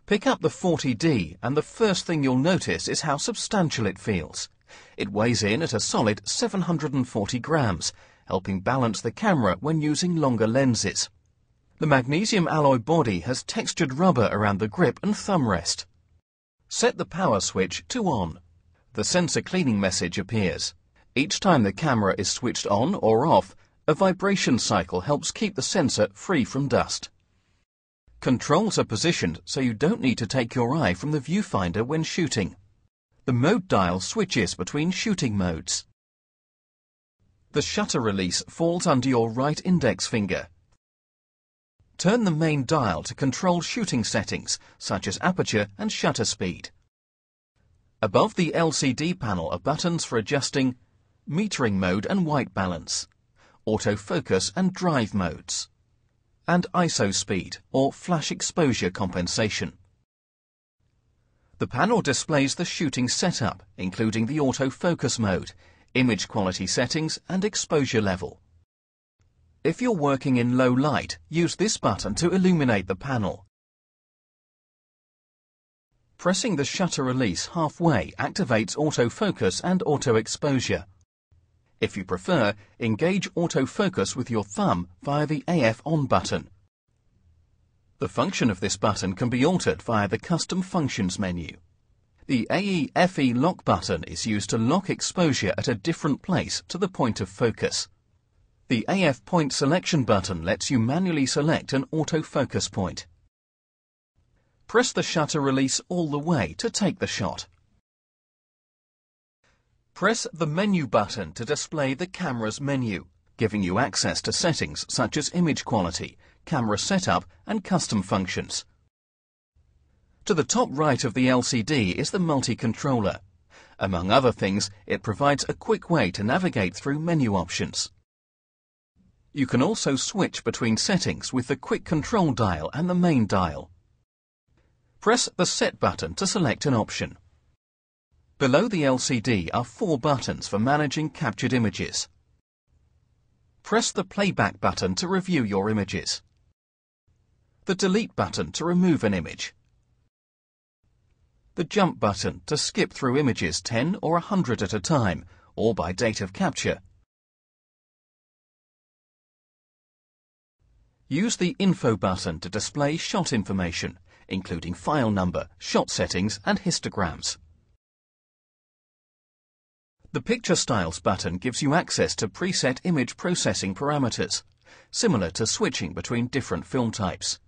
Pick up the 40D and the first thing you'll notice is how substantial it feels. It weighs in at a solid 740 grams, helping balance the camera when using longer lenses. The magnesium alloy body has textured rubber around the grip and thumb rest. Set the power switch to on. The sensor cleaning message appears. Each time the camera is switched on or off, a vibration cycle helps keep the sensor free from dust. Controls are positioned so you don't need to take your eye from the viewfinder when shooting. The mode dial switches between shooting modes. The shutter release falls under your right index finger. Turn the main dial to control shooting settings, such as aperture and shutter speed. Above the LCD panel are buttons for adjusting metering mode and white balance, autofocus and drive modes, and ISO speed, or flash exposure compensation. The panel displays the shooting setup, including the autofocus mode, image quality settings and exposure level. If you're working in low light, use this button to illuminate the panel. Pressing the shutter release halfway activates autofocus and auto exposure. If you prefer, engage autofocus with your thumb via the AF on button. The function of this button can be altered via the Custom Functions menu. The AE-FE lock button is used to lock exposure at a different place to the point of focus. The AF point selection button lets you manually select an autofocus point. Press the shutter release all the way to take the shot. Press the menu button to display the camera's menu, giving you access to settings such as image quality, camera setup and custom functions. To the top right of the LCD is the multi-controller. Among other things, it provides a quick way to navigate through menu options. You can also switch between settings with the quick control dial and the main dial. Press the Set button to select an option. Below the LCD are 4 buttons for managing captured images. Press the Playback button to review your images. The Delete button to remove an image. The Jump button to skip through images 10 or 100 at a time, or by date of capture. Use the Info button to display shot information, including file number, shot settings and histograms. The Picture Styles button gives you access to preset image processing parameters, similar to switching between different film types.